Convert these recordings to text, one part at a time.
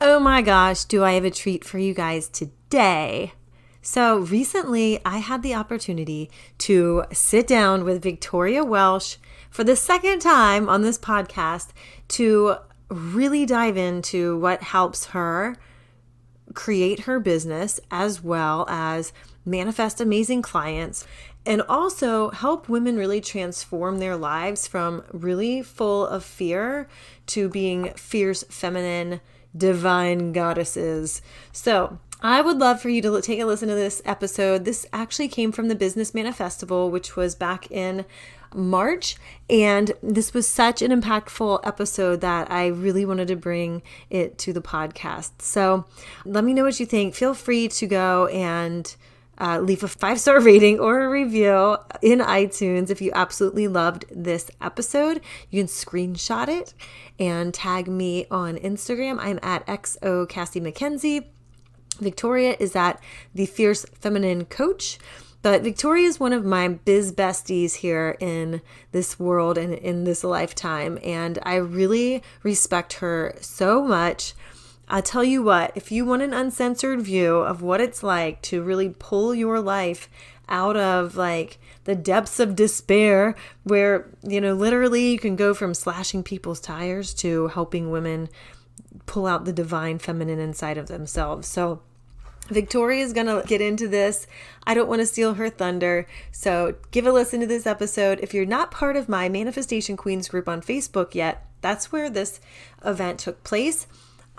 Oh my gosh, do I have a treat for you guys today? So recently, I had the opportunity to sit down with Vicki Welsh for the second time on this podcast to really dive into what helps her create her business as well as manifest amazing clients and also help women really transform their lives from really full of fear to being fierce, feminine, divine goddesses. So, I would love for you to take a listen to this episode. This actually came from the Business Manifestival, which was back in March. And this was such an impactful episode that I really wanted to bring it to the podcast. So let me know what you think. Feel free to go and leave a 5-star rating or a review in iTunes if you absolutely loved this episode. You can screenshot it and tag me on Instagram. I'm at XO Cassie MacKenzie. Victoria is at the Fierce Feminine Coach. But Victoria is one of my biz besties here in this world and in this lifetime. And I really respect her so much. I'll tell you what, if you want an uncensored view of what it's like to really pull your life out of like the depths of despair where, literally you can go from slashing people's tires to helping women pull out the divine feminine inside of themselves. So Victoria is going to get into this. I don't want to steal her thunder. So give a listen to this episode. If you're not part of my Manifestation Queens group on Facebook yet, that's where this event took place.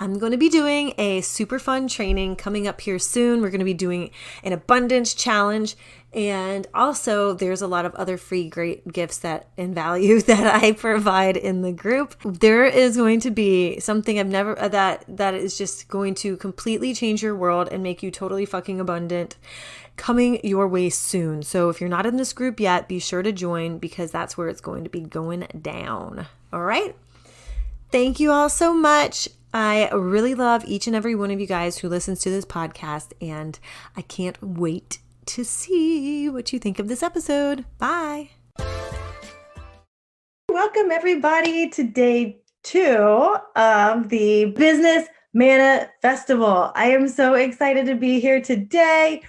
I'm going to be doing a super fun training coming up here soon. We're going to be doing an abundance challenge. And also there's a lot of other free great gifts and value that I provide in the group. There is going to be something that is just going to completely change your world and make you totally fucking abundant coming your way soon. So if you're not in this group yet, be sure to join because that's where it's going to be going down. All right. Thank you all so much. I really love each and every one of you guys who listens to this podcast, and I can't wait to see what you think of this episode. Bye. Welcome, everybody, to day 2 of the Business Manifestival. I am so excited to be here today.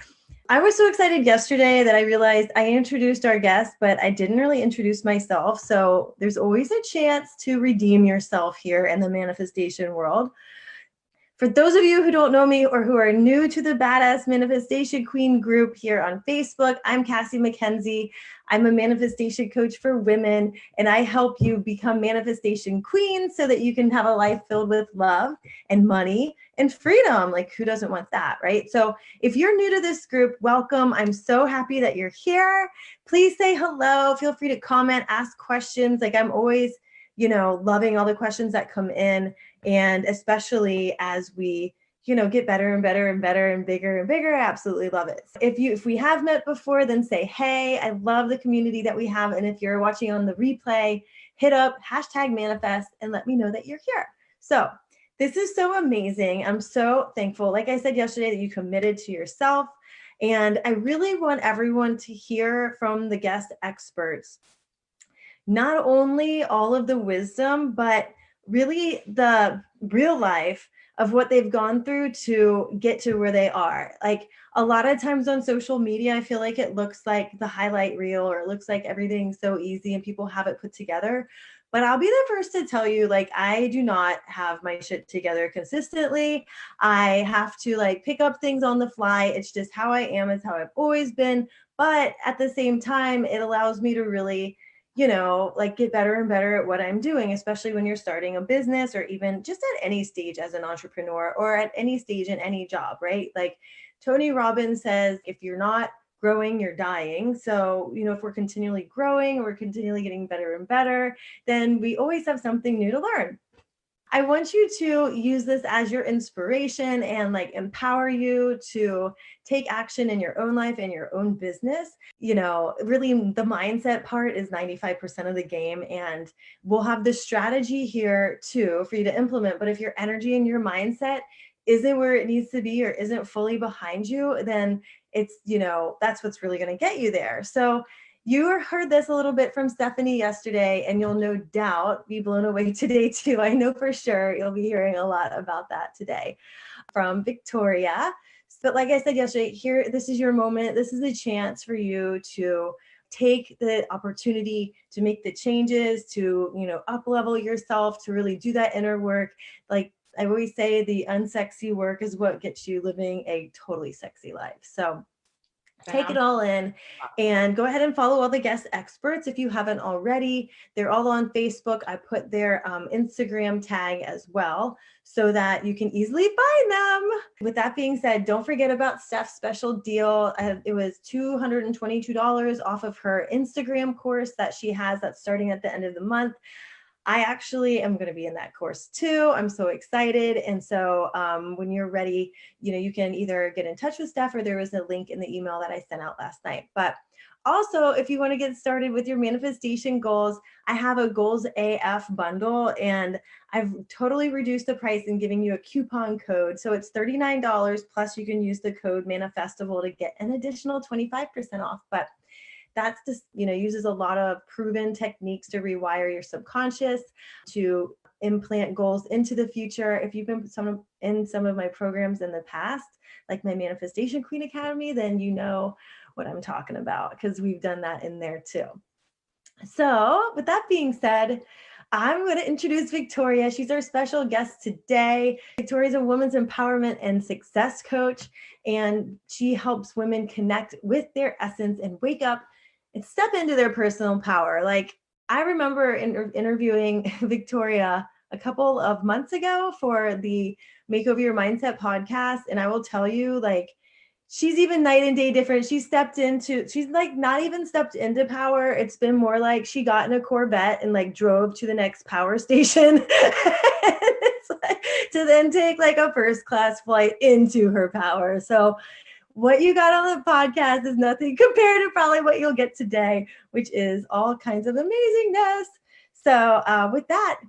I was so excited yesterday that I realized I introduced our guest, but I didn't really introduce myself. So there's always a chance to redeem yourself here in the manifestation world. For those of you who don't know me or who are new to the Badass Manifestation Queen group here on Facebook, I'm Cassie MacKenzie. I'm a manifestation coach for women, and I help you become manifestation queens so that you can have a life filled with love and money and freedom. Like, who doesn't want that, right? So if you're new to this group, welcome. I'm so happy that you're here. Please say hello. Feel free to comment, ask questions. Like, I'm always, loving all the questions that come in. And especially as we, get better and better and better and bigger, I absolutely love it. If we have met before, then say, hey, I love the community that we have. And if you're watching on the replay, hit up #manifest and let me know that you're here. So this is so amazing. I'm so thankful. Like I said yesterday, that you committed to yourself. And I really want everyone to hear from the guest experts, not only all of the wisdom, but really the real life of what they've gone through to get to where they are. Like, a lot of times on social media, I feel like it looks like the highlight reel, or it looks like everything's so easy and people have it put together. But I'll be the first to tell you, like, I do not have my shit together consistently. I have to pick up things on the fly. It's just how I am. It's how I've always been. But at the same time, it allows me to really get better and better at what I'm doing, especially when you're starting a business, or even just at any stage as an entrepreneur, or at any stage in any job, right? Like Tony Robbins says, if you're not growing, you're dying. So, if we're continually growing, we're continually getting better and better, then we always have something new to learn. I want you to use this as your inspiration and empower you to take action in your own life and your own business. Really the mindset part is 95% of the game, and we'll have the strategy here too for you to implement. But if your energy and your mindset isn't where it needs to be, or isn't fully behind you, then it's, that's what's really going to get you there. So you heard this a little bit from Stephanie yesterday, and you'll no doubt be blown away today too. I know for sure you'll be hearing a lot about that today from Victoria. But like I said yesterday, here, this is your moment. This is a chance for you to take the opportunity to make the changes, to, up level yourself, to really do that inner work. Like I always say, the unsexy work is what gets you living a totally sexy life. So take it all in and go ahead and follow all the guest experts if you haven't already. They're all on Facebook. I put their Instagram tag as well so that you can easily find them. With that being said, don't forget about Steph's special deal. It was $222 off of her Instagram course that she has that's starting at the end of the month. I actually am going to be in that course too. I'm so excited. And so when you're ready, you can either get in touch with Steph, or there was a link in the email that I sent out last night. But also, if you want to get started with your manifestation goals, I have a Goals AF bundle, and I've totally reduced the price and giving you a coupon code. So it's $39 plus you can use the code Manifestival to get an additional 25% off. But that's just, uses a lot of proven techniques to rewire your subconscious, to implant goals into the future. If you've been in some of my programs in the past, like my Manifestation Queen Academy, then you know what I'm talking about, because we've done that in there too. So with that being said, I'm going to introduce Victoria. She's our special guest today. Victoria is a women's empowerment and success coach, and she helps women connect with their essence and wake up and step into their personal power. Like, I remember interviewing Victoria a couple of months ago for the Makeover Your Mindset podcast. And I will tell you, like, she's even night and day different. She's like not even stepped into power. It's been more like she got in a Corvette and like drove to the next power station it's like, to then take like a first class flight into her power. So what you got on the podcast is nothing compared to probably what you'll get today, which is all kinds of amazingness. So with that,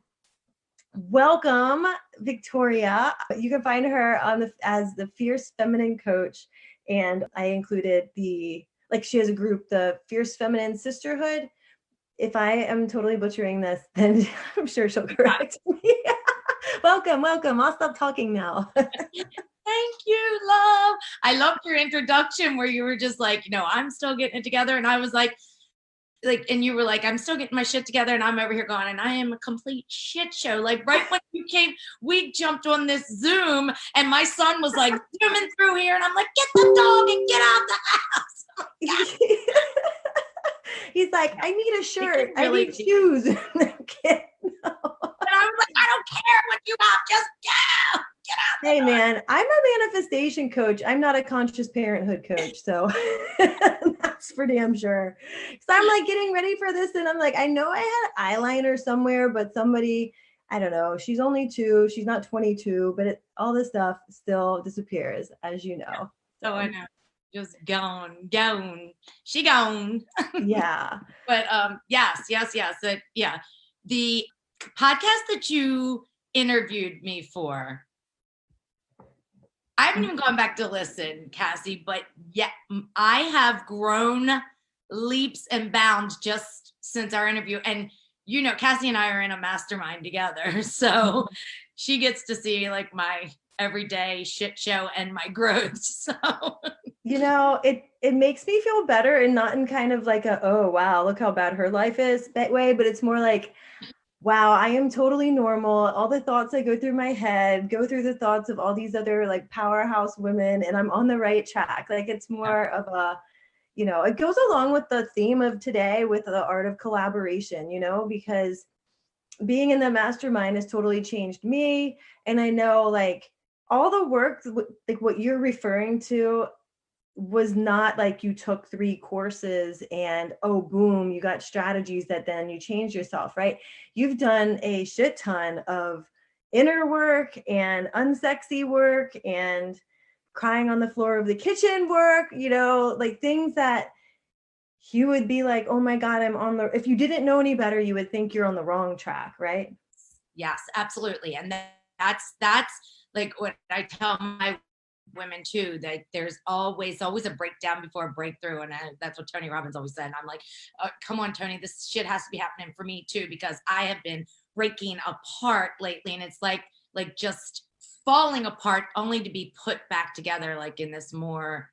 welcome, Victoria. You can find her as the Fierce Feminine Coach. And I included she has a group, the Fierce Feminine Sisterhood. If I am totally butchering this, then I'm sure she'll correct me. Welcome. I'll stop talking now. Thank you, love. I loved your introduction where you were just like, I'm still getting it together. And I was like, and you were like, I'm still getting my shit together. And I'm over here going, and I am a complete shit show. Like right when you came, we jumped on this Zoom and my son was like zooming through here. And I'm like, get the dog and get out the house. He's like, I need a shirt. I need shoes. And I was like, I don't care what you have. Just go. Get out. Hey man, I'm a manifestation coach. I'm not a conscious parenthood coach. So that's for damn sure. So I'm like getting ready for this. And I'm like, I know I had eyeliner somewhere, but somebody, I don't know, she's only 2, she's not 22, but all this stuff still disappears, as you know. So I know. Just gone. She gone. Yeah. But yes. Yeah. The podcast that you interviewed me for, I haven't even gone back to listen, Cassie, but yeah, I have grown leaps and bounds just since our interview. And Cassie and I are in a mastermind together. So she gets to see like my everyday shit show and my growth. So it makes me feel better, and not in kind of like oh wow, look how bad her life is that way, but it's more like, wow, I am totally normal. All the thoughts that go through my head go through the thoughts of all these other like powerhouse women, and I'm on the right track. Like it's more of a, it goes along with the theme of today with the art of collaboration, because being in the mastermind has totally changed me. And I know like all the work, like what you're referring to, was not like you took 3 courses and oh boom, you got strategies that then you changed yourself, right? You've done a shit ton of inner work and unsexy work and crying on the floor of the kitchen work, like things that you would be like, oh my God, if you didn't know any better, you would think you're on the wrong track, right? Yes, absolutely. And that's like what I tell my women too, that there's always a breakdown before a breakthrough. And that's what Tony Robbins always said. And I'm like, come on, Tony, this shit has to be happening for me too, because I have been breaking apart lately. And it's like just falling apart only to be put back together, like in this more,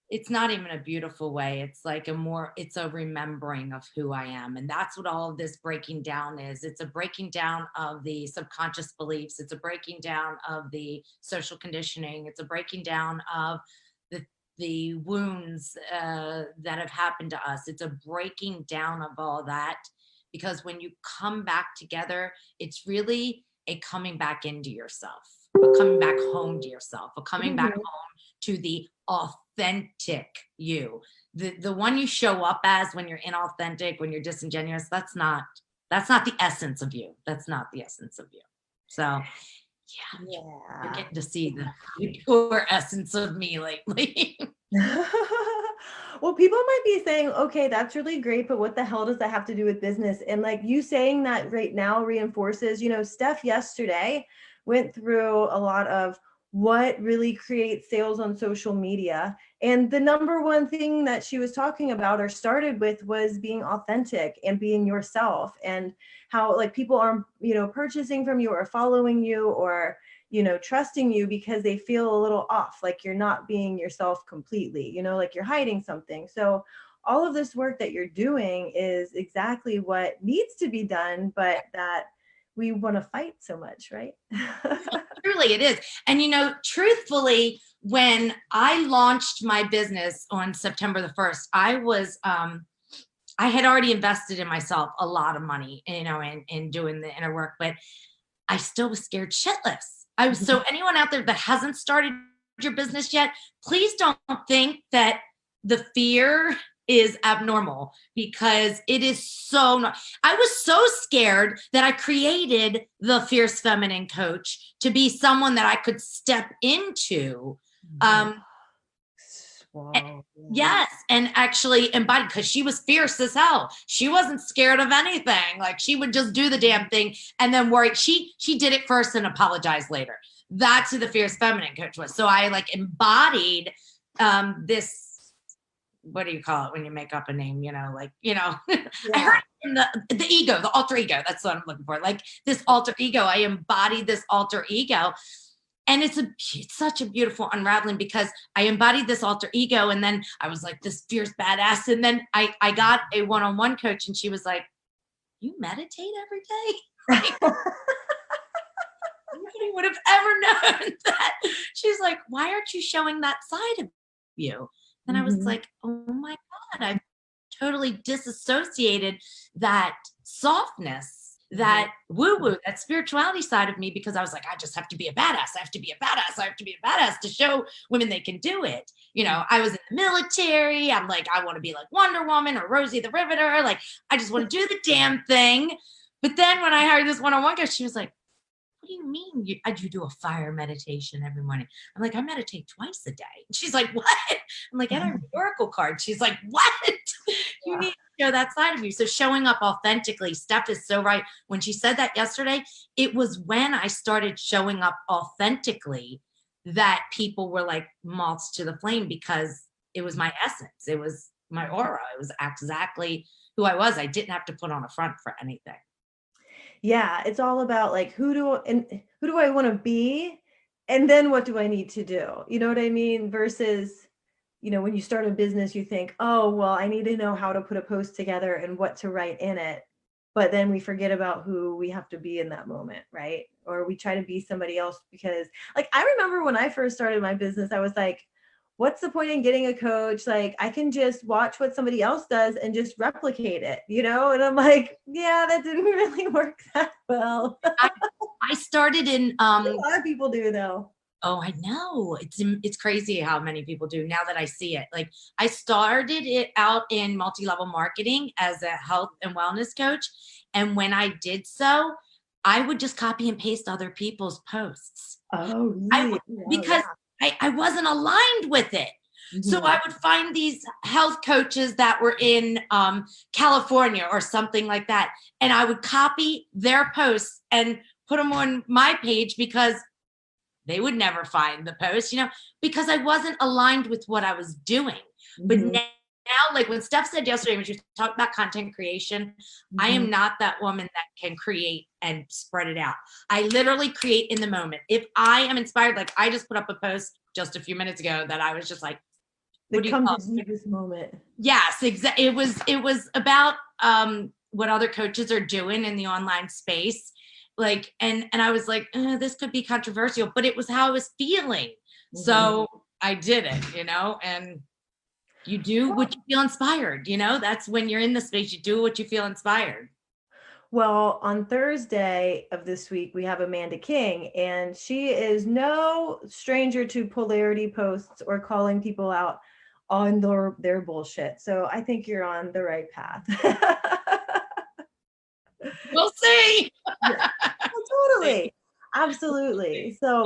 it's not even a beautiful way. It's like it's a remembering of who I am. And that's what all of this breaking down is. It's a breaking down of the subconscious beliefs. It's a breaking down of the social conditioning. It's a breaking down of the wounds that have happened to us. It's a breaking down of all that, because when you come back together, it's really a coming back into yourself, a coming back home to yourself, a coming back home to the authentic you, the one you show up as when you're inauthentic, when you're disingenuous. That's not the essence of you. That's not the essence of you. So you're getting to see the pure essence of me lately. Well, people might be saying, okay, that's really great, but what the hell does that have to do with business? And like you saying that right now reinforces, Steph yesterday went through a lot of what really creates sales on social media. And the number one thing that she was talking about or started with was being authentic and being yourself, and how like people are, purchasing from you or following you or, trusting you because they feel a little off, like you're not being yourself completely, like you're hiding something. So all of this work that you're doing is exactly what needs to be done, but that we want to fight so much, right? Truly it is. And, truthfully, when I launched my business on September the 1st, I had already invested in myself a lot of money, in doing the inner work, but I still was scared shitless. So anyone out there that hasn't started your business yet, please don't think that the fear is abnormal, because it is so not. I was so scared that I created the Fierce Feminine Coach to be someone that I could step into. Wow. Yes, and actually embody, because she was fierce as hell. She wasn't scared of anything. Like, she would just do the damn thing and then worry. She did it first and apologized later. That's who the Fierce Feminine Coach was. So I embodied this. What do you call it when you make up a name? I heard it in the ego, the alter ego. That's what I'm looking for. Like this alter ego. I embodied this alter ego. And it's such a beautiful unraveling, because I embodied this alter ego, and then I was like this fierce badass. And then I got a one-on-one coach, and she was like, "You meditate every day?" Nobody would have ever known that. She's like, "Why aren't you showing that side of you?" And I was like, "Oh my God, I've totally disassociated that softness, that woo-woo, that spirituality side of me, because I was like, I just have to be a badass. I have to be a badass. I have to be a badass to show women they can do it. I was in the military. I'm like, I want to be like Wonder Woman or Rosie the Riveter. Like, I just want to do the damn thing." But then when I hired this one-on-one coach, she was like, "What do you mean you do a fire meditation every morning?" I'm like, "I meditate twice a day." And she's like, "What?" I'm like, "I have an oracle card." She's like, "What?" You need to show that side of you. So showing up authentically, Steph is so right. When she said that yesterday, it was when I started showing up authentically that people were like moths to the flame, because it was my essence. It was my aura. It was exactly who I was. I didn't have to put on a front for anything. Yeah, it's all about like who do I want to be, and then what do I need to do? You know what I mean? Versus, when you start a business, you think, oh, well, I need to know how to put a post together and what to write in it. But then we forget about who we have to be in that moment, right? Or we try to be somebody else, because like, I remember when I first started my business, I was like, what's the point in getting a coach? Like, I can just watch what somebody else does and just replicate it, And I'm like, yeah, that didn't really work that well. I started in a lot of people do though. Oh, I know. It's crazy how many people do now that I see it. Like, I started it out in multi-level marketing as a health and wellness coach. And when I did so, I would just copy and paste other people's posts. Oh, really? Because I wasn't aligned with it. So I would find these health coaches that were in California or something like that. And I would copy their posts and put them on my page, because they would never find the post, because I wasn't aligned with what I was doing. But now, like when Steph said yesterday, when she talked about content creation, I am not that woman that can create and spread it out. I literally create in the moment. If I am inspired, like I just put up a post just a few minutes ago that I was just like, what do you call it? This moment. Yes, exactly. It was about what other coaches are doing in the online space. Like, and I was like, this could be controversial, but it was how I was feeling. So I did it, and you do what you feel inspired, that's when you're in the space, you do what you feel inspired. Well, on Thursday of this week, we have Amanda King, and she is no stranger to polarity posts or calling people out on their bullshit. So I think you're on the right path. We'll see. Yeah, totally. Absolutely. So,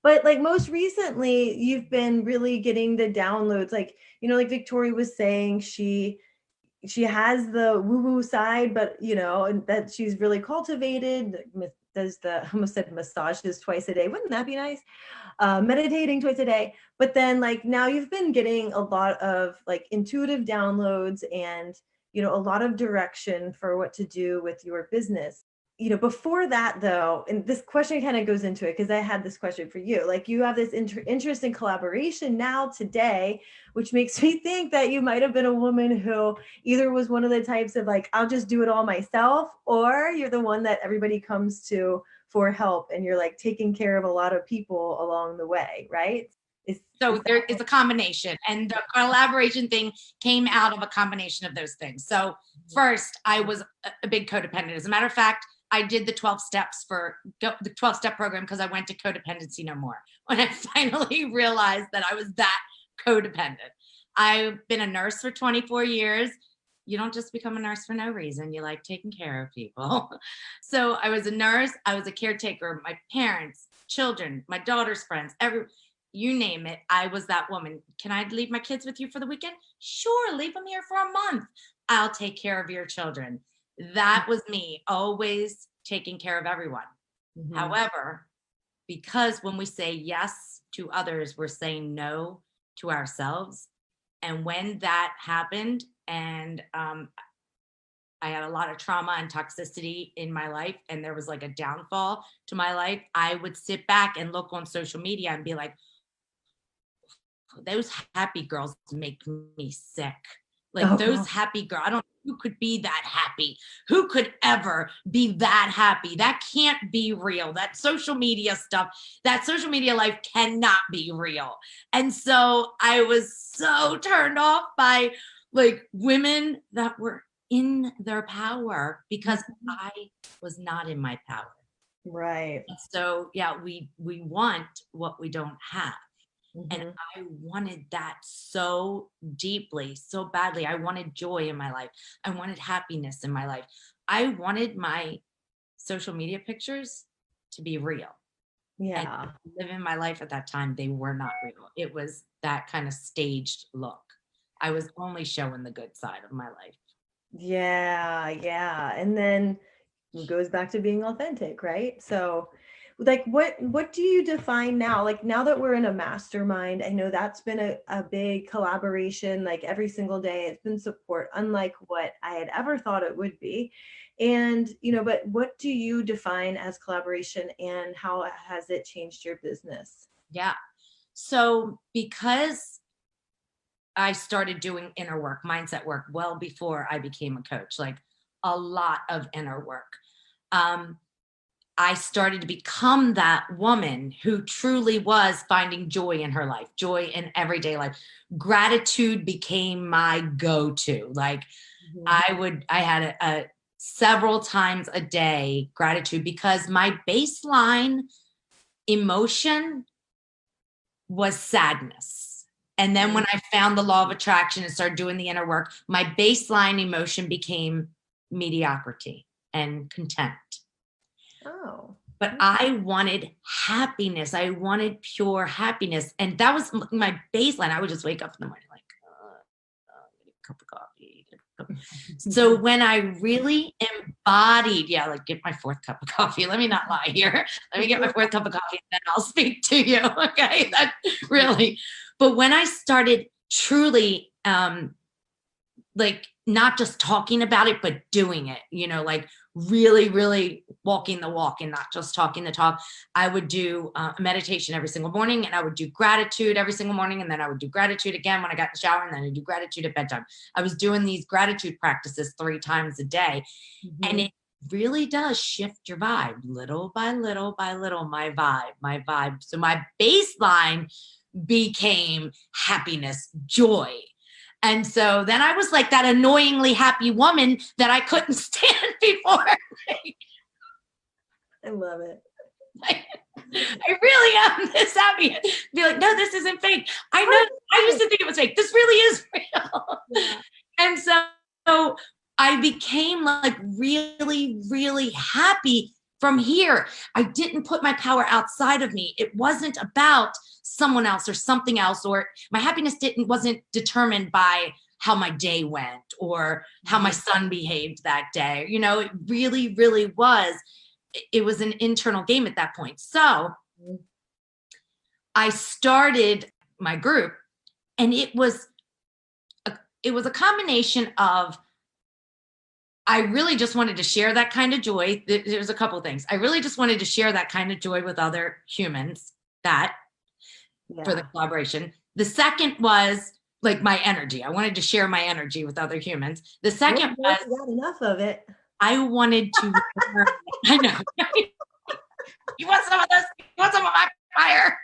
but like most recently, you've been really getting the downloads. Like, like Victoria was saying, she has the woo-woo side, but and that she's really cultivated, does I almost said massages twice a day. Wouldn't that be nice? Meditating twice a day. But then like now you've been getting a lot of like intuitive downloads and, a lot of direction for what to do with your business. Before that though, and this question kind of goes into it because I had this question for you, like you have this interest in collaboration now today, which makes me think that you might have been a woman who either was one of the types of like, I'll just do it all myself, or you're the one that everybody comes to for help and you're like taking care of a lot of people along the way, right? So there is a combination, and the collaboration thing came out of a combination of those things. So first, I was a big codependent. As a matter of fact, I did the 12 steps for the 12-step program because I went to Codependency No More when I finally realized that I was that codependent. I've been a nurse for 24 years. You don't just become a nurse for no reason. You like taking care of people. So I was a nurse. I was a caretaker. My parents, children, my daughter's friends, you name it. I was that woman. Can I leave my kids with you for the weekend? Sure. Leave them here for a month. I'll take care of your children. That was me, always taking care of everyone. However, because when we say yes to others, we're saying no to ourselves. And when that happened, and I had a lot of trauma and toxicity in my life, and there was like a downfall to my life, I would sit back and look on social media and be like, those happy girls make me sick. Like those happy girls, I don't know who could be that happy. Who could ever be that happy? That can't be real. That social media stuff, that social media life cannot be real. And so I was so turned off by like women that were in their power because I was not in my power. Right. And so, yeah, we want what we don't have. And I wanted that so deeply, so badly. I wanted joy in my life. I wanted happiness in my life. I wanted my social media pictures to be real. Yeah. And living my life at that time, they were not real. It was that kind of staged look. I was only showing the good side of my life. Yeah. Yeah. And then it goes back to being authentic, right? So like what do you define now? Like now that we're in a mastermind, I know that's been a big collaboration, like every single day it's been support, unlike what I had ever thought it would be. And, but what do you define as collaboration and how has it changed your business? Yeah. So because I started doing inner work, mindset work, well before I became a coach, like a lot of inner work. I started to become that woman who truly was finding joy in her life, joy in everyday life. Gratitude became my go-to. Like I had a several times a day gratitude because my baseline emotion was sadness. And then when I found the law of attraction and started doing the inner work, my baseline emotion became mediocrity and content. Oh. But I wanted happiness. I wanted pure happiness. And that was my baseline. I would just wake up in the morning like, get a cup of coffee, get So when I really embodied, like get my fourth cup of coffee. Let me not lie here. Let me get my fourth cup of coffee and then I'll speak to you. Okay. That really, but when I started truly, like not just talking about it, but doing it, like really, really walking the walk and not just talking the talk. I would do a meditation every single morning, and I would do gratitude every single morning. And then I would do gratitude again when I got in the shower, and then I'd do gratitude at bedtime. I was doing these gratitude practices 3 times a day. And it really does shift your vibe little by little by little, my vibe. So my baseline became happiness, joy. And so then I was like that annoyingly happy woman that I couldn't stand before. I love it. I really am this happy. Be like, no, this isn't fake. I know. I used to think it was fake. This really is real. Yeah. And so I became like really, really happy from here. I didn't put my power outside of me. It wasn't about someone else or something else, or my happiness wasn't determined by how my day went or how my son behaved that day. It really, really was. It was an internal game at that point. So I started my group, and it was a combination of, I really just wanted to share that kind of joy. There's a couple of things. I really just wanted to share that kind of joy with other humans, for the collaboration. The second was like my energy. I wanted to share my energy with other humans. The second was, not enough of it. I wanted to I know. You want some of this? You want some of my fire?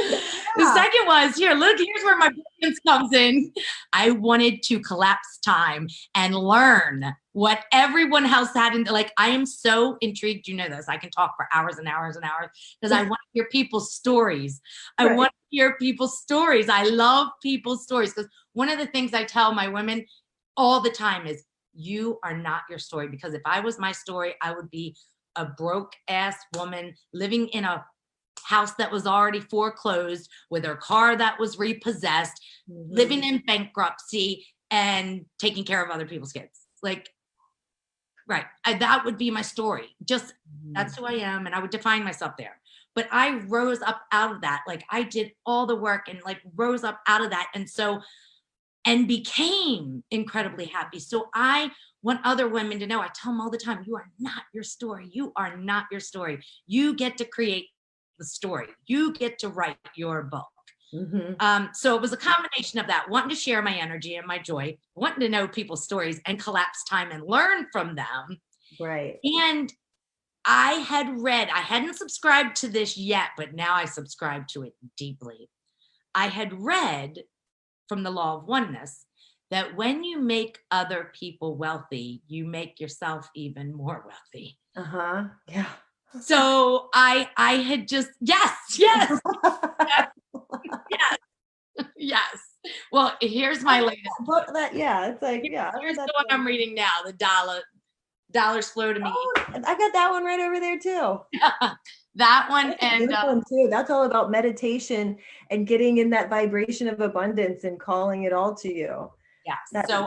Yeah. The second was, here's where my brilliance comes in. I wanted to collapse time and learn what everyone else had. Like, I am so intrigued. You know this. I can talk for hours and hours and hours because I want to hear people's stories. I want to hear people's stories. I love people's stories, because one of the things I tell my women all the time is, you are not your story. Because if I was my story, I would be a broke ass woman living in a house that was already foreclosed, with her car that was repossessed, living in bankruptcy, and taking care of other people's kids. Like, that would be my story. Just, that's who I am. And I would define myself there. But I rose up out of that. Like, I did all the work and like rose up out of that. And became incredibly happy. So I want other women to know, I tell them all the time, you are not your story. You are not your story. You get to create the story. You get to write your book. So it was a combination of that, wanting to share my energy and my joy, wanting to know people's stories and collapse time and learn from them. Right. And I hadn't subscribed to this yet, but now I subscribe to it deeply. I had read from the law of oneness that when you make other people wealthy, you make yourself even more wealthy. Yeah. So I had just, yes. Well, here's my latest book. It's like, Here's the one I'm reading now, the Dollars Flow to Me. Oh, I got that one right over there too. That one. And one too. That's all about meditation and getting in that vibration of abundance and calling it all to you. Yes. So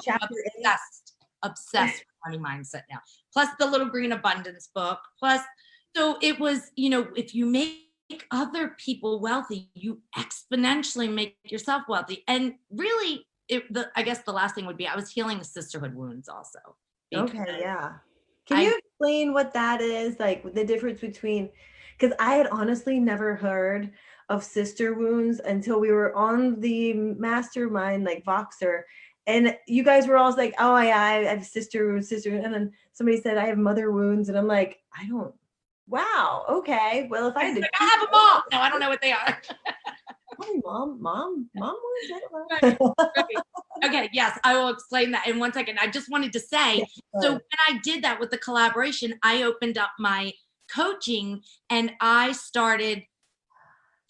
obsessed with money mindset now. Plus the Little Green Abundance book. Plus, so it was, if you make other people wealthy, you exponentially make yourself wealthy. And really, I guess the last thing would be, I was healing sisterhood wounds also. Okay, yeah. Can you explain what that is? Like the difference between, because I had honestly never heard of sister wounds until we were on the mastermind, like Voxer. And you guys were all like, oh, yeah, I have sister wounds. And then somebody said, I have mother wounds. And I'm like, wow, okay. Well, if I had to, I have them all. No, I don't know what they are. Mom wounds? Right. Okay, yes, I will explain that in 1 second. I just wanted to say, so when I did that with the collaboration, I opened up my coaching and I started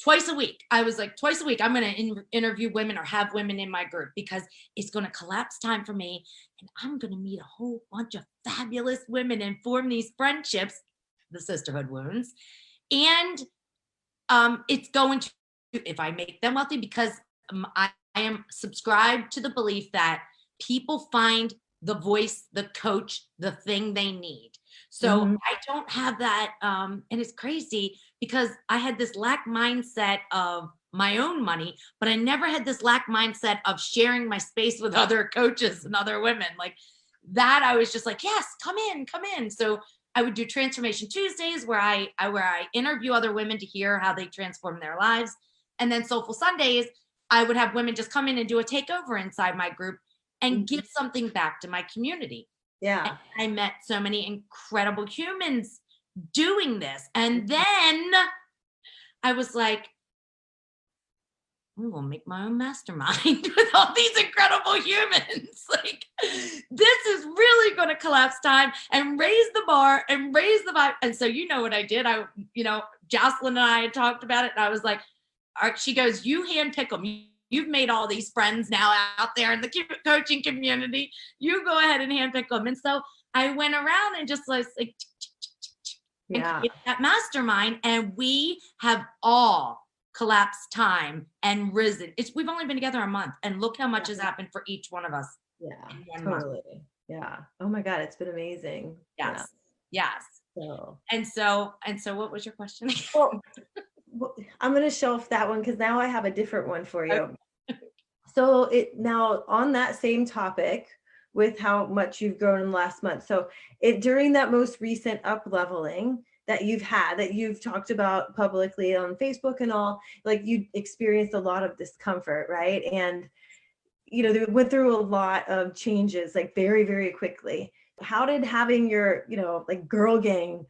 twice a week. I was like, twice a week, I'm going to interview women or have women in my group, because it's going to collapse time for me. And I'm going to meet a whole bunch of fabulous women and form these friendships, the sisterhood wounds. And it's going to, if I make them wealthy, because I am subscribed to the belief that people find the voice, the coach, the thing they need. So I don't have that. And it's crazy because I had this lack mindset of my own money, but I never had this lack mindset of sharing my space with other coaches and other women. Like that, I was just like, yes, come in. So I would do Transformation Tuesdays where I interview other women to hear how they transform their lives. And then Soulful Sundays, I would have women just come in and do a takeover inside my group and give something back to my community. Yeah. And I met so many incredible humans doing this. And then I was like, I'm gonna make my own mastermind with all these incredible humans. Like, this is really gonna collapse time and raise the bar and raise the vibe. And so you know what I did? Jocelyn and I had talked about it, and I was like, all right, she goes, you handpick them. You've made all these friends now out there in the coaching community. You go ahead and handpick them. And so I went around and just like and created that mastermind, and we have all collapsed time and risen. We've only been together a month, and look how much has happened for each one of us. Yeah, totally. Month. Yeah. Oh my God, it's been amazing. Yes. Yes. So. And so what was your question? Well, I'm going to shelf that one because now I have a different one for you. Okay. So now on that same topic with how much you've grown in the last month. So during that most recent up leveling that you've had, that you've talked about publicly on Facebook and all, like you experienced a lot of discomfort, right? And, they went through a lot of changes, like very, very quickly. How did having your, like girl gang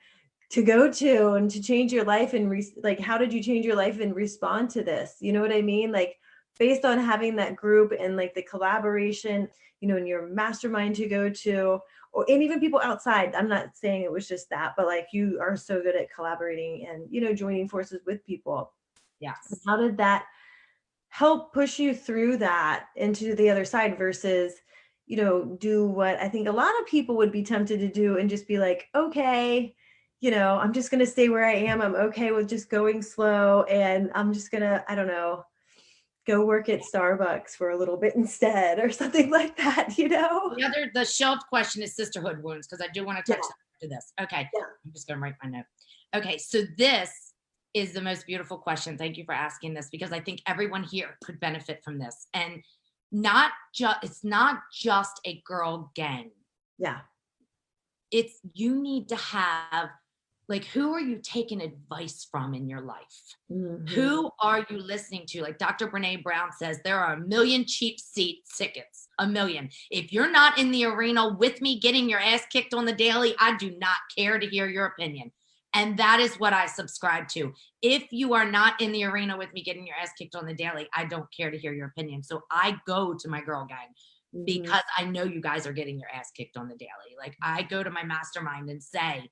to go to and to change your life and like, how did you change your life and respond to this? You know what I mean? Like based on having that group and like the collaboration, in your mastermind to go to, and even people outside. I'm not saying it was just that, but like you are so good at collaborating and, joining forces with people. Yes. How did that help push you through that into the other side versus, do what I think a lot of people would be tempted to do and just be like, okay, I'm just going to stay where I am. I'm okay with just going slow. And I'm just going to, I don't know, go work at Starbucks for a little bit instead or something like that, The shelved question is sisterhood wounds, because I do want to touch to this. Okay. Yeah. I'm just going to write my note. Okay. So this is the most beautiful question. Thank you for asking this, because I think everyone here could benefit from this. And it's not just a girl gang. Yeah. You need to have, like, who are you taking advice from in your life? Mm-hmm. Who are you listening to? Like Dr. Brene Brown says, there are 1 million cheap seat tickets, 1 million. If you're not in the arena with me getting your ass kicked on the daily, I do not care to hear your opinion. And that is what I subscribe to. If you are not in the arena with me getting your ass kicked on the daily, I don't care to hear your opinion. So I go to my girl gang because I know you guys are getting your ass kicked on the daily. Like I go to my mastermind and say,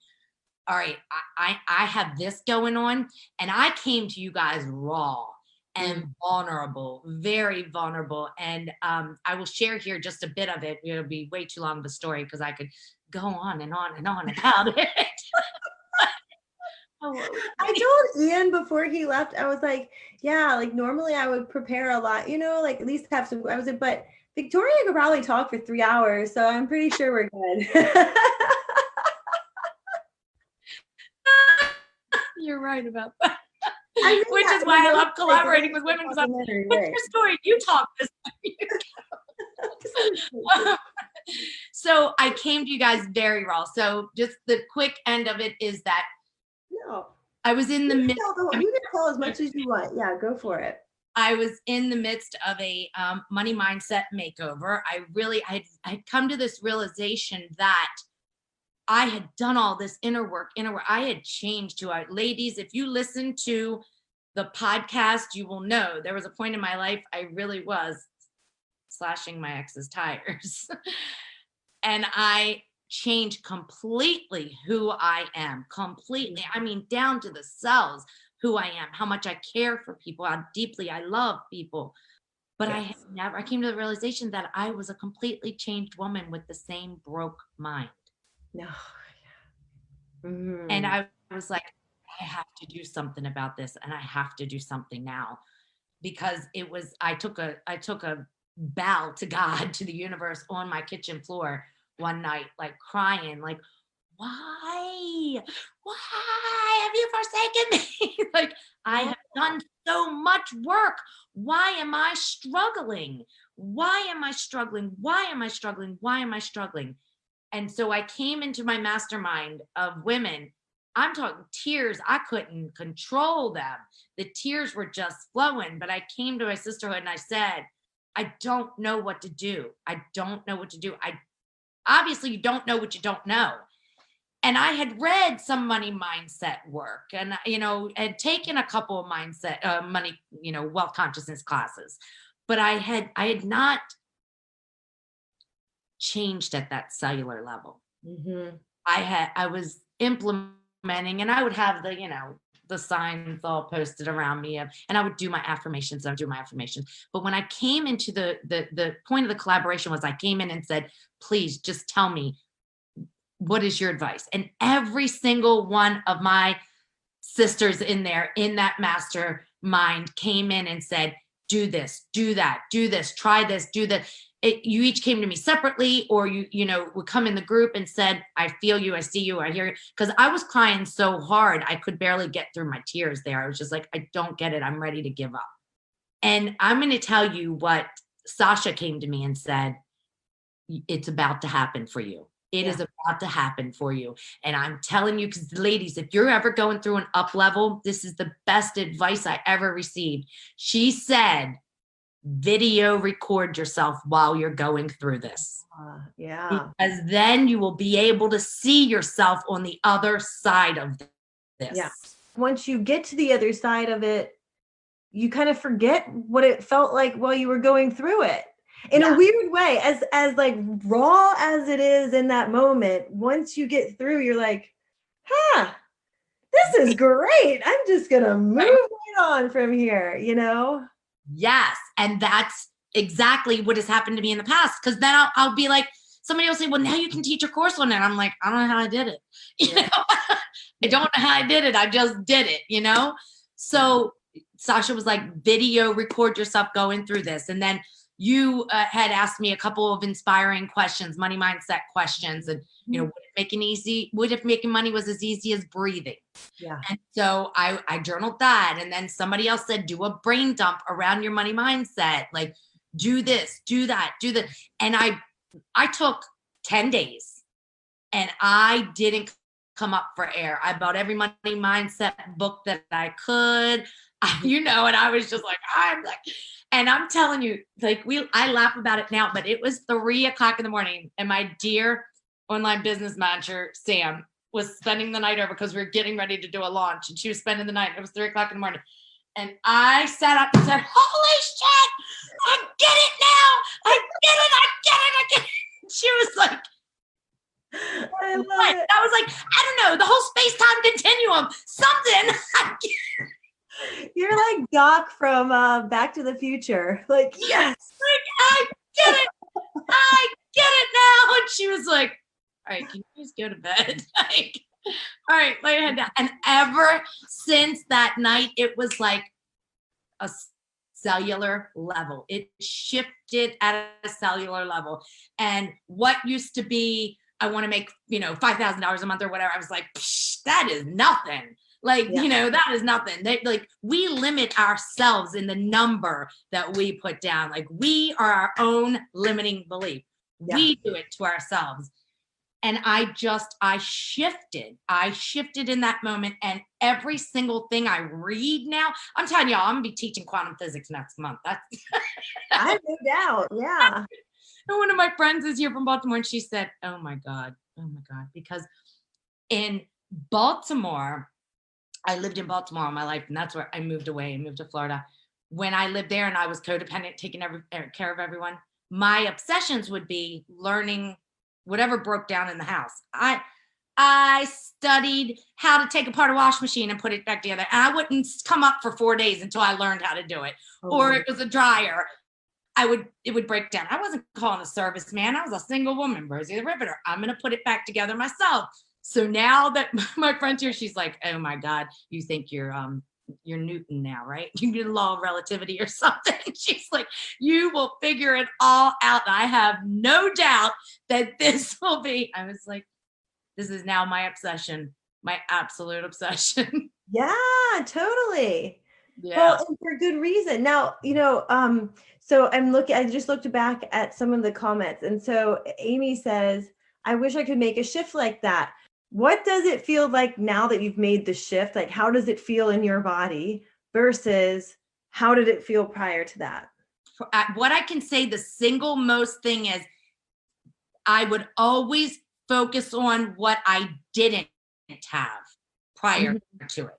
all right, I have this going on, and I came to you guys raw and vulnerable, very vulnerable. And I will share here just a bit of it. It'll be way too long of a story because I could go on and on and on about it. I told Ian before he left, I was like, yeah, like normally I would prepare a lot, like at least have some, but Victoria could probably talk for 3 hours. So I'm pretty sure we're good. You're right about that. Which is why I love collaborating with women. What's your story? You talk this time. So I came to you guys very raw. So just the quick end of it is that I was in the midst. You can tell as much as you want. Yeah, go for it. I was in the midst of a money mindset makeover. I had come to this realization that I had done all this inner work. I had changed to ladies. If you listen to the podcast, you will know there was a point in my life I really was slashing my ex's tires. And I changed completely who I am. Completely. I mean, down to the cells, who I am, how much I care for people, how deeply I love people. But I came to the realization that I was a completely changed woman with the same broke mind. No. And I was like, I have to do something about this, and I have to do something now, because I took a bow to God, to the universe on my kitchen floor one night, like crying, like, why have you forsaken me? Like, I have done so much work. Why am I struggling? Why am I struggling? Why am I struggling? Why am I struggling? And so I came into my mastermind of women. I'm talking tears. I couldn't control them. The tears were just flowing. But I came to my sisterhood and I said, I don't know what to do. I don't know what to do. Obviously, you don't know what you don't know. And I had read some money mindset work, and had taken a couple of money, wealth consciousness classes, but I had not changed at that cellular level. Mm-hmm. I was implementing, and I would have the signs all posted around me, and I would do my affirmations. But when I came into the point of the collaboration was I came in and said, please just tell me, what is your advice? And every single one of my sisters in there, in that mastermind, came in and said, do this, do that, do this, try this, do that. You each came to me separately, or you would come in the group and said, I feel you, I see you, I hear you. Because I was crying so hard, I could barely get through my tears there. I was just like, I don't get it. I'm ready to give up. And I'm going to tell you what Sasha came to me and said, it's about to happen for you. It is about to happen for you. And I'm telling you, because ladies, if you're ever going through an up level, this is the best advice I ever received. She said, video record yourself while you're going through this. Yeah. Because then you will be able to see yourself on the other side of this. Yeah. Once you get to the other side of it, you kind of forget what it felt like while you were going through it. In a weird way, as like raw as it is in that moment, once you get through, you're like, this is great. I'm just going to move right on from here, Yes. And that's exactly what has happened to me in the past. Because then I'll be like, somebody will say, well, now you can teach a course on it. I'm like, I don't know how I did it. I don't know how I did it. I just did it, So Sasha was like, video record yourself going through this. And then you had asked me a couple of inspiring questions, money mindset questions. And, would if making money was as easy as breathing? Yeah. And so I journaled that. And then somebody else said, do a brain dump around your money mindset. Like, do this, do that, do that. And I took 10 days and I didn't come up for air. I bought every money mindset book that I could, and I was just like, and I'm telling you, like, I laugh about it now, but it was 3:00 in the morning, and my dear online business manager, Sam, was spending the night over because we were getting ready to do a launch, and she was spending the night. It was 3:00 in the morning. And I sat up and said, holy shit, I get it now. I get it. She was like, I love it. I was like, I don't know, the whole space-time continuum, something. You're like Doc from Back to the Future. Like, yes. Like, I get it. I get it now. And she was like, all right, can you just go to bed? Like, all right, lay your head down. And ever since that night, it was like a cellular level. It shifted at a cellular level. And what used to be, I want to make, $5,000 a month or whatever, I was like, that is nothing. Like, that is nothing. We limit ourselves in the number that we put down. Like, we are our own limiting belief. Yeah. We do it to ourselves. And I shifted in that moment. And every single thing I read now, I'm telling y'all, I'm going to be teaching quantum physics next month. That's I have no doubt. Yeah. And one of my friends is here from Baltimore, and she said, oh my God. Because in Baltimore, I lived in Baltimore all my life, and that's where I moved away. I moved to Florida. When I lived there and I was codependent, taking care of everyone, my obsessions would be learning whatever broke down in the house. I studied how to take apart a wash machine and put it back together. And I wouldn't come up for 4 days until I learned how to do it. Or it was a dryer. It would break down. I wasn't calling a service man. I was a single woman, Rosie the Riveter. I'm going to put it back together myself. So now that my friend's here, she's like, oh my God, you think you're you're Newton now, right? You get a law of relativity or something. She's like, you will figure it all out. I have no doubt that this will be. I was like, this is now my obsession, my absolute obsession. Yeah, totally. Yeah. Well, and for good reason. Now, so I just looked back at some of the comments. And so Amy says, I wish I could make a shift like that. What does it feel like now that you've made the shift? Like, how does it feel in your body versus how did it feel prior to that? What I can say, the single most thing is I would always focus on what I didn't have prior to it.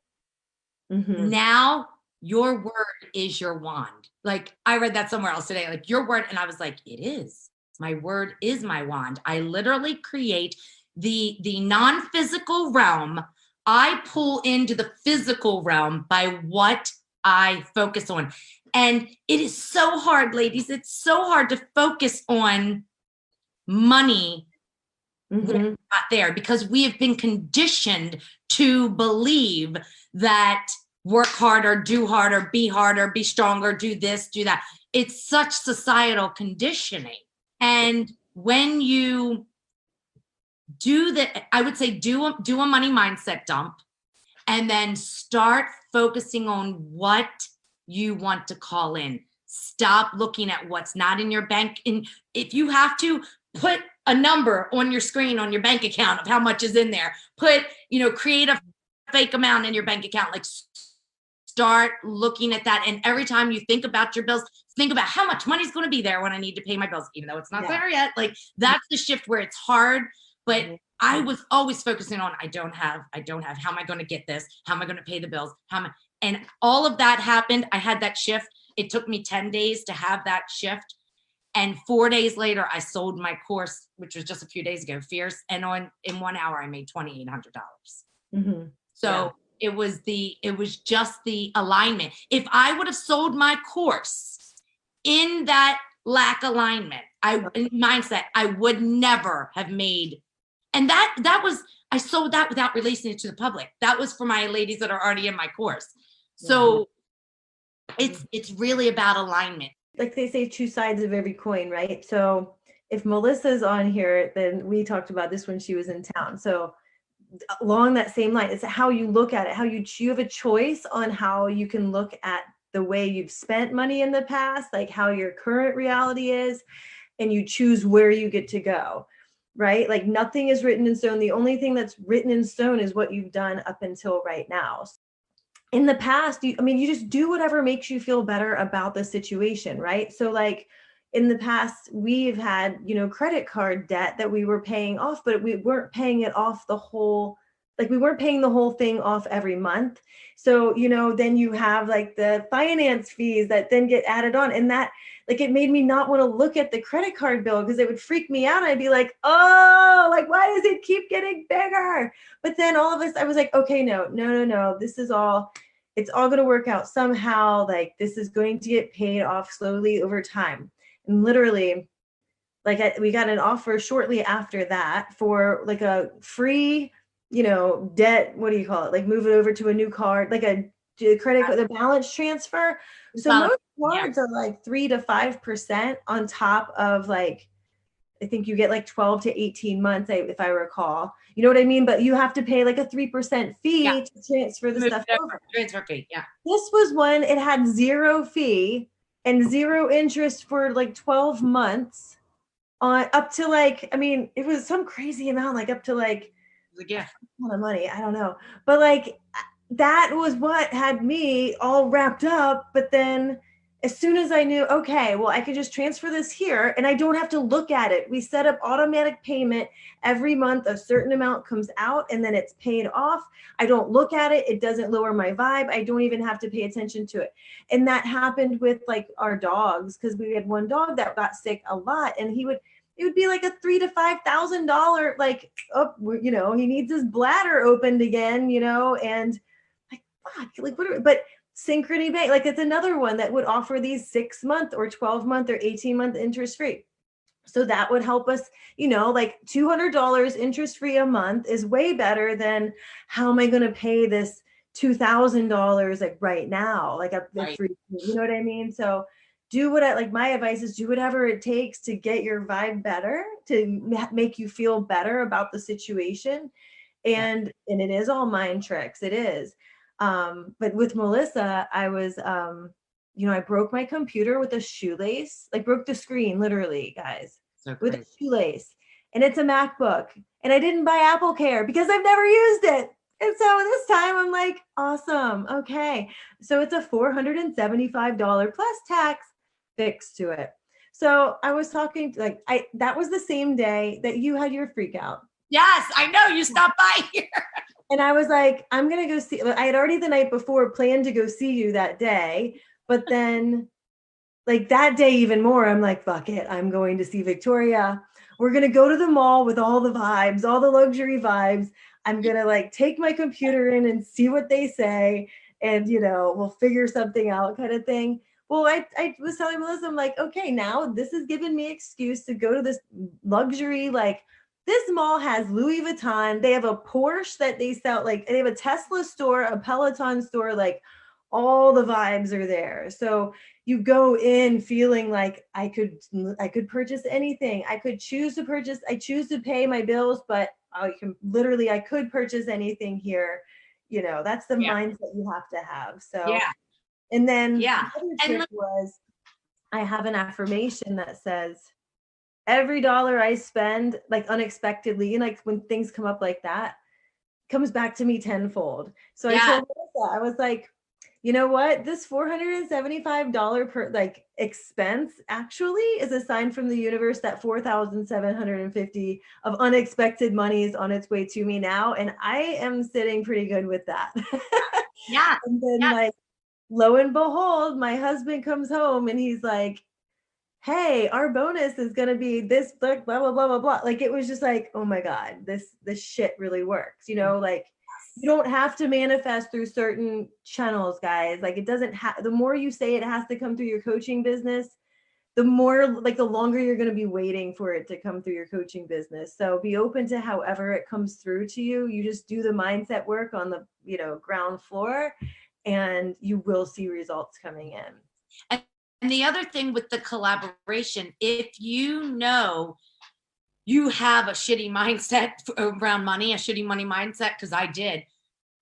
Now your word is your wand. Like I read that somewhere else today, like your word. And I was like, it is. My word is my wand. I literally create the non-physical realm. I pull into the physical realm by what I focus on. And it is so hard, ladies. It's so hard to focus on money when it's not there, because we have been conditioned to believe that work harder, do harder, be stronger, do this, do that. It's such societal conditioning. And when you do that, I would say do a money mindset dump and then start focusing on what you want to call in. Stop looking at what's not in your bank. And if you have to, put a number on your screen on your bank account of how much is in there. Create a fake amount in your bank account. Like start looking at that. And every time you think about your bills, think about how much money is going to be there when I need to pay my bills, even though it's not there yet. Like that's the shift where it's hard. But I was always focusing on, I don't have, how am I going to get this? How am I going to pay the bills? And all of that happened. I had that shift. It took me 10 days to have that shift. And 4 days later, I sold my course, which was just a few days ago, Fierce. And in 1 hour, I made $2,800. So it was just the alignment. If I would have sold my course in that lack alignment, mindset, I would never have made. And that was, I sold that without releasing it to the public. That was for my ladies that are already in my course. So it's really about alignment. Like they say, two sides of every coin, right? So if Melissa's on here, then we talked about this when she was in town. So along that same line, it's how you look at it, how you have a choice on how you can look at the way you've spent money in the past, like how your current reality is, and you choose where you get to go, right? Like nothing is written in stone. The only thing that's written in stone is what you've done up until right now. In the past, you just do whatever makes you feel better about the situation, right? So like in the past, we've had, credit card debt that we were paying off, but we weren't paying it off we weren't paying the whole thing off every month. So, then you have like the finance fees that then get added on. And that, like, it made me not want to look at the credit card bill because it would freak me out. I'd be like, oh, like, why does it keep getting bigger? But then all of us, I was like, okay, no, it's all going to work out somehow. Like, this is going to get paid off slowly over time. And literally, we got an offer shortly after that for like a free, debt, what do you call it? Like move it over to a new card, like a credit card, the balance transfer. So most cards are like 3 to 5% on top of like, I think you get like 12 to 18 months, if I recall. You know what I mean? But you have to pay like a 3% fee to transfer the stuff over. Transfer fee, yeah. This was one, it had 0 fee and 0 interest for like 12 months on up to like, it was some crazy amount, like up to like, a lot of money. I don't know. But like, that was what had me all wrapped up. But then as soon as I knew, okay, well, I could just transfer this here and I don't have to look at it. We set up automatic payment every month. A certain amount comes out and then it's paid off. I don't look at it. It doesn't lower my vibe. I don't even have to pay attention to it. And that happened with like our dogs, because we had one dog that got sick a lot, and it would be like a $3,000 to $5,000, like, he needs his bladder opened again, and like, fuck, like, but Synchrony Bank, like, it's another one that would offer these 6-month or 12-month or 18-month interest free. So that would help us, like $200 interest free a month is way better than how am I going to pay this $2,000 like right now, like a Right. free, you know what I mean? So do what my advice is, do whatever it takes to get your vibe better, to make you feel better about the situation. And it is all mind tricks. It is. But with Melissa, I was, I broke my computer with a shoelace, like broke the screen, literally, guys, with a shoelace. And it's a MacBook. And I didn't buy Apple Care because I've never used it. And so this time I'm like, awesome. Okay. So it's a $475 plus tax fix to it. So I was talking that was the same day that you had your freak out. Yes, I know, you stopped by here. And I was like, I'm going to go see, I had already the night before planned to go see you that day. But then like that day, even more, I'm like, fuck it. I'm going to see Victoria. We're going to go to the mall with all the vibes, all the luxury vibes. I'm going to like take my computer in and see what they say. And, we'll figure something out kind of thing. Well, I was telling Melissa, I'm like, okay, now this has given me excuse to go to this luxury, like this mall has Louis Vuitton. They have a Porsche that they sell, like they have a Tesla store, a Peloton store, like all the vibes are there. So you go in feeling like I could purchase anything. I could choose to purchase. I choose to pay my bills, but I could purchase anything here. That's the mindset you have to have. So, and then the other trick was I have an affirmation that says, every dollar I spend, like unexpectedly, and like when things come up like that, comes back to me tenfold. So I told Melissa, I was like, you know what? This $475 per like expense actually is a sign from the universe that 4,750 of unexpected money is on its way to me now. And I am sitting pretty good with that. Yeah. And then like, lo and behold, my husband comes home and he's like, hey, our bonus is going to be this, blah, blah, blah, blah, blah. Like, it was just like, oh my God, this shit really works. Like you don't have to manifest through certain channels, guys. Like it doesn't have, the more you say it has to come through your coaching business, the more, like the longer you're going to be waiting for it to come through your coaching business. So be open to however it comes through to you. You just do the mindset work on the, ground floor, and you will see results coming in. And the other thing with the collaboration, if you have a shitty mindset around money, a shitty money mindset, because I did,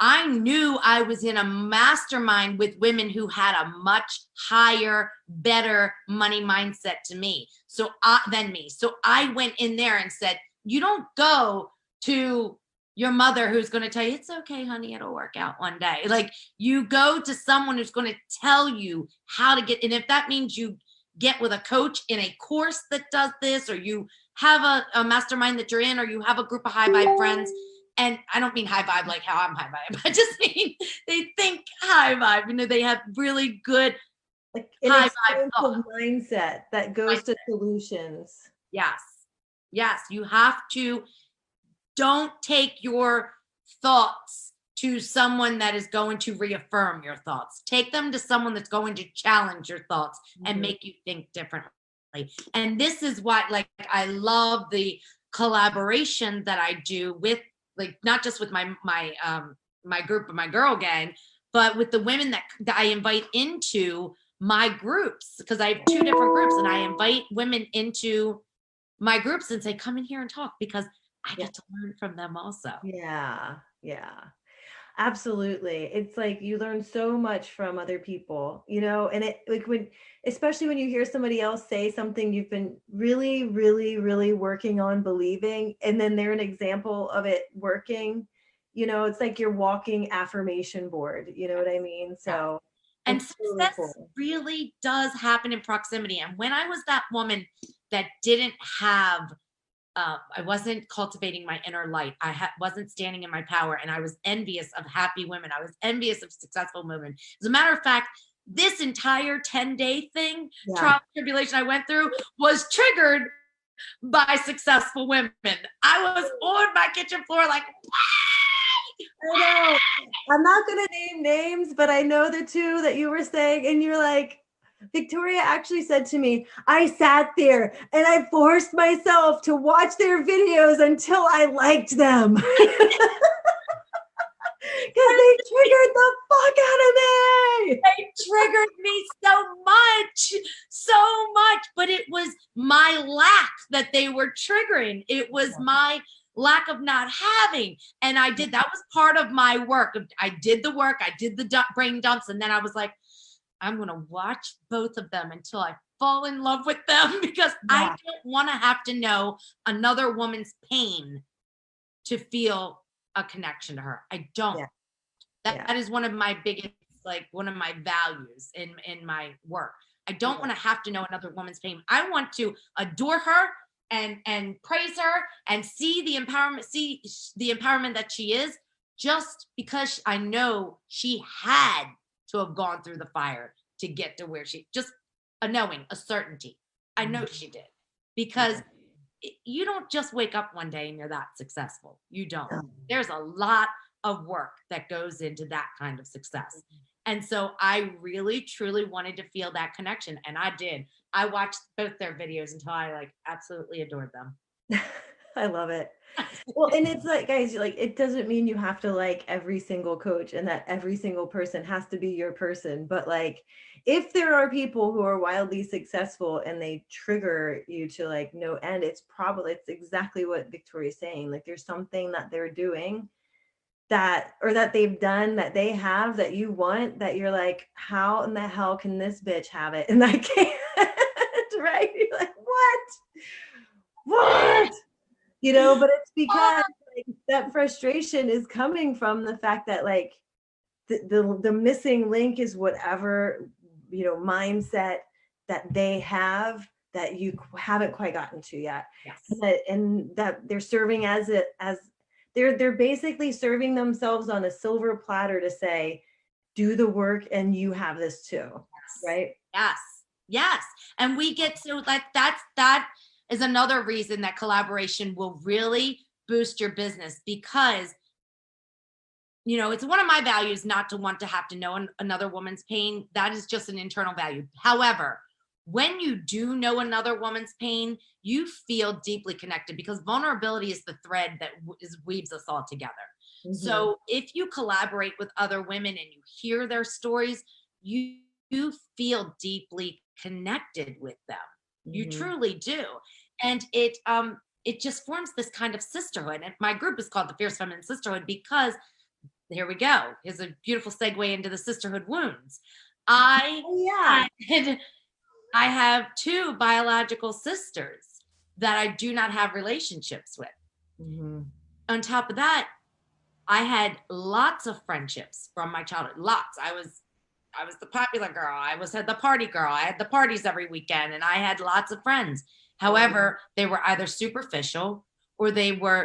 I knew I was in a mastermind with women who had a much higher, better money mindset than me. So I went in there and said, you don't go to your mother who's going to tell you, it's okay, honey, it'll work out one day. Like you go to someone who's going to tell you how to get, and if that means you get with a coach in a course that does this, or you have a mastermind that you're in, or you have a group of high vibe friends. And I don't mean high vibe like how I'm high vibe. I just mean they think high vibe. They have really good like high vibe mindset that goes to solutions. Yes. You have to. Don't take your thoughts to someone that is going to reaffirm your thoughts. Take them to someone that's going to challenge your thoughts and make you think differently. And this is why, like, I love the collaboration that I do with, like, not just with my group of my girl gang, but with the women that I invite into my groups, because I have 2 different groups, and I invite women into my groups and say, come in here and talk, because I get to learn from them also. Yeah. Absolutely. It's like you learn so much from other people, and it like especially when you hear somebody else say something you've been really, really, really working on believing, and then they're an example of it working, it's like you're walking affirmation board, you know what I mean? So, and success really does happen in proximity. And when I was that woman that didn't have, I wasn't cultivating my inner light. I wasn't standing in my power, and I was envious of happy women. I was envious of successful women. As a matter of fact, this entire 10-day thing, trial tribulation I went through, was triggered by successful women. I was on my kitchen floor like, I know. I'm not going to name names, but I know the 2 that you were saying, and you're like, Victoria actually said to me, I sat there and I forced myself to watch their videos until I liked them. Because they triggered the fuck out of me. They triggered me so much, but it was my lack that they were triggering. It was my lack of not having. And that was part of my work. I did the work, I did the brain dumps. And then I was like, I'm going to watch both of them until I fall in love with them, because I don't want to have to know another woman's pain to feel a connection to her. I don't. That is one of my biggest, like one of my values in my work. I don't want to have to know another woman's pain. I want to adore her and praise her and see the empowerment that she is, just because I know she had to have gone through the fire to get to where just a knowing, a certainty. I know she did, because you don't just wake up one day and you're that successful. You don't. There's a lot of work that goes into that kind of success. And so I really, truly wanted to feel that connection. And I did. I watched both their videos until I absolutely adored them. I love it. Well, and it's like, guys, it doesn't mean you have to like every single coach and that every single person has to be your person. But if there are people who are wildly successful and they trigger you to no end, it's exactly what Victoria's saying. There's something that they're doing that they've done, that they have, that you want, that you're like, how in the hell can this bitch have it and I can't? Right? You're like, what? But it's because that frustration is coming from the fact that the missing link is whatever mindset that they have that you haven't quite gotten to yet. Yes. And that they're serving as they're basically serving themselves on a silver platter to say, do the work and you have this too. Yes. Right? Yes. And we get to that is another reason that collaboration will really boost your business, because it's one of my values not to want to have to know another woman's pain. That is just an internal value. However, when you do know another woman's pain, you feel deeply connected, because vulnerability is the thread that weaves us all together. Mm-hmm. So if you collaborate with other women and you hear their stories, you feel deeply connected with them. Mm-hmm. You truly do. And it just forms this kind of sisterhood. And my group is called the Fierce Feminine Sisterhood, because here we go. Here's a beautiful segue into the sisterhood wounds. I have 2 biological sisters that I do not have relationships with. Mm-hmm. On top of that, I had lots of friendships from my childhood. Lots. I was the popular girl. I had the party girl. I had the parties every weekend, and I had lots of friends. However, they were either superficial, or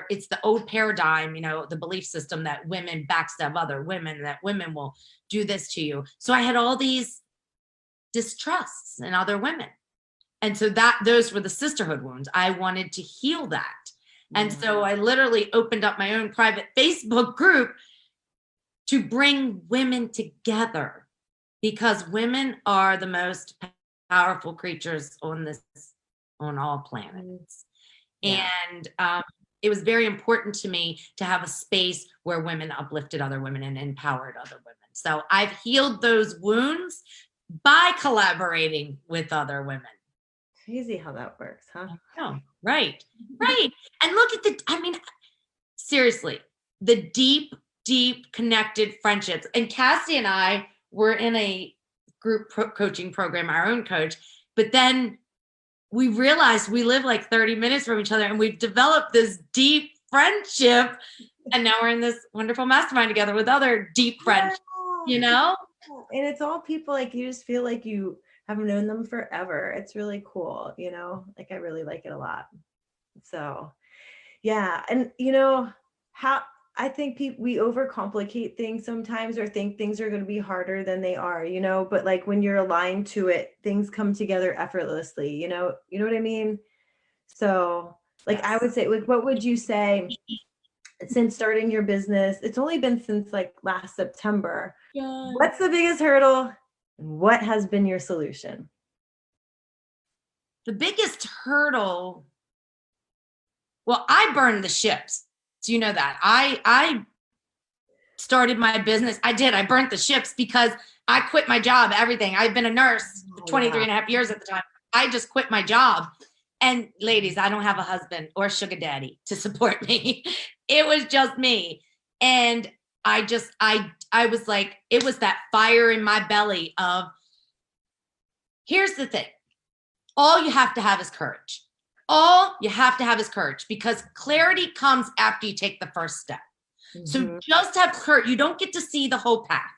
it's the old paradigm, the belief system that women backstab other women, that women will do this to you. So I had all these distrusts in other women. And so those were the sisterhood wounds. I wanted to heal that. And so I literally opened up my own private Facebook group to bring women together, because women are the most powerful creatures on all planets. Yeah. And it was very important to me to have a space where women uplifted other women and empowered other women. So I've healed those wounds by collaborating with other women. Crazy how that works, huh? Oh, right. And look at seriously, the deep connected friendships. And Cassie and I were in a group coaching program, our own coach, but then we realized we live 30 minutes from each other, and we've developed this deep friendship. And now we're in this wonderful mastermind together with other deep friends, And it's all people you just feel like you have known them forever. It's really cool, I really like it a lot. So, yeah. And how I think we overcomplicate things sometimes, or think things are going to be harder than they are, but when you're aligned to it, things come together effortlessly, you know what I mean? So yes. I would say, what would you say, since starting your business, it's only been since last September. Yeah. What's the biggest hurdle? And what has been your solution? The biggest hurdle, well, I burned the ships. So you know that. I started my business. I did. I burnt the ships because I quit my job, everything. I've been a nurse 23 and a half years at the time. I just quit my job. And ladies, I don't have a husband or sugar daddy to support me. It was just me. And I was like, it was that fire in my belly of, here's the thing. All you have to have is courage. All you have to have is courage, because clarity comes after you take the first step. Mm-hmm. So just have courage. You don't get to see the whole path.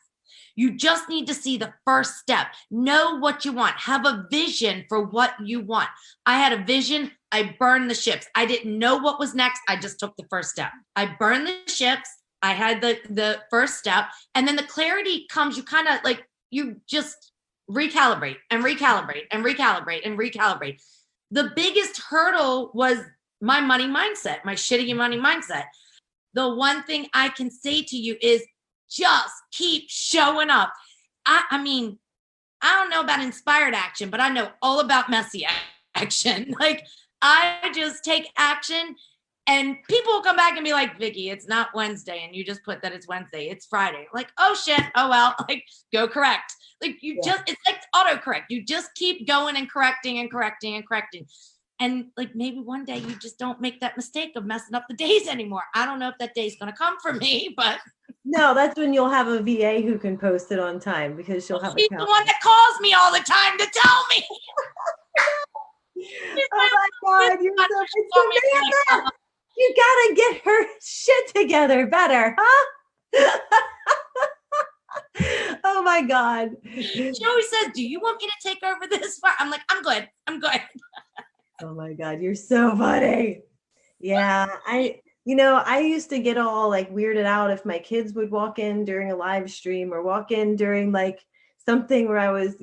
You just need to see the first step. Know what you want. Have a vision for what you want. I had a vision. I burned the ships. I didn't know what was next. I just took the first step. I burned the ships. I had the first step. And then the clarity comes. You kind of like, you just recalibrate and recalibrate and recalibrate and recalibrate. The biggest hurdle was my money mindset, my shitty money mindset. The one thing I can say to you is just keep showing up. I mean, I don't know about inspired action, but I know all about messy action. Like, I just take action, and people will come back and be like, Vicki, it's not Wednesday. And you just put that it's Wednesday. It's Friday. Like, oh shit. Oh, well, like, go correct. Like, just, it's like autocorrect. You just keep going and correcting and correcting and correcting. And like, maybe one day you just don't make that mistake of messing up the days anymore. I don't know if that day's going to come for me, but. No, that's when you'll have a VA who can post it on time, because she'll have She's the one that calls me all the time to tell me. Oh my God, you're so Samantha. You gotta get her shit together better, huh? Oh my God. She always says, do you want me to take over this? I'm like, I'm good. Oh my God, you're so funny. Yeah, I used to get all like weirded out if my kids would walk in during a live stream or walk in during like something where I was,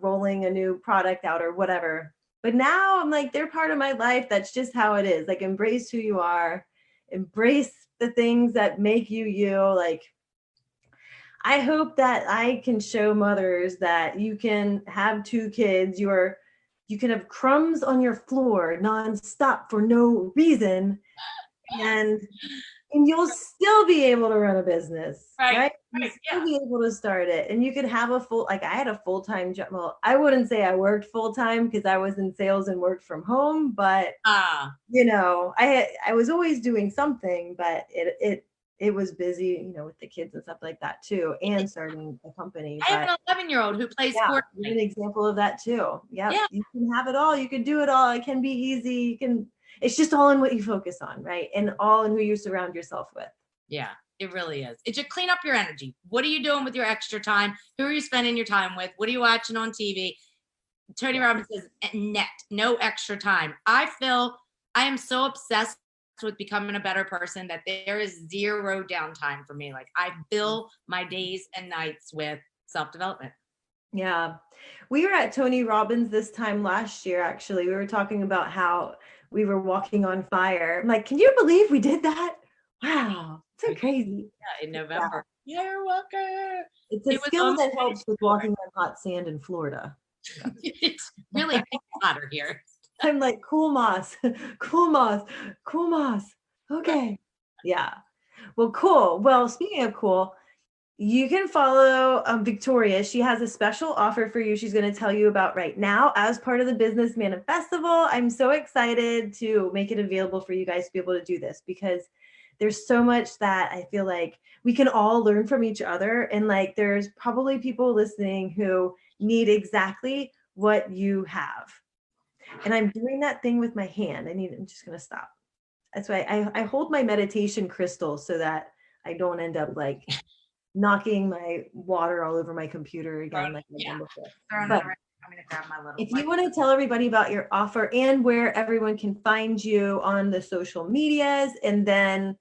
rolling a new product out or whatever. But now I'm like, they're part of my life. That's just how it is. Like, embrace who you are, embrace the things that make you you. Like, I hope that I can show mothers that you can have 2 kids. You can have crumbs on your floor nonstop for no reason, and you'll still be able to run a business, right? You'll still be able to start it, and you could have I had a full-time job. Well, I wouldn't say I worked full-time because I was in sales and worked from home, but I was always doing something, but it was busy, with the kids and stuff like that too, and starting a company. I have an 11-year-old who plays sports. An example of that too. Yeah, you can have it all. You can do it all. It can be easy. It's just all in what you focus on, right? And all in who you surround yourself with. Yeah, it really is. It should clean up your energy. What are you doing with your extra time? Who are you spending your time with? What are you watching on TV? Tony Robbins says, no extra time. I am so obsessed with becoming a better person that there is zero downtime for me. Like, I fill my days and nights with self-development. Yeah. We were at Tony Robbins this time last year, actually. We were talking about how we were walking on fire. I'm like, can you believe we did that? Wow. So crazy. Yeah, in November. Yeah, you're welcome. It's a skill that helps with walking on hot sand in Florida. It's really hotter here. I'm like, cool moss. Okay. Yeah. Well, cool. Well, speaking of cool, you can follow Victoria. She has a special offer for you she's going to tell you about right now as part of the Business Manifestival. I'm so excited to make it available for you guys to be able to do this, because there's so much that I feel like we can all learn from each other. And like, there's probably people listening who need exactly what you have. And I'm doing that thing with my hand. I'm just going to stop. That's why I hold my meditation crystal so that I don't end up like knocking my water all over my computer again. Like I've done before. But I'm going to grab my little. If you want to tell everybody about your offer and where everyone can find you on the social medias, and then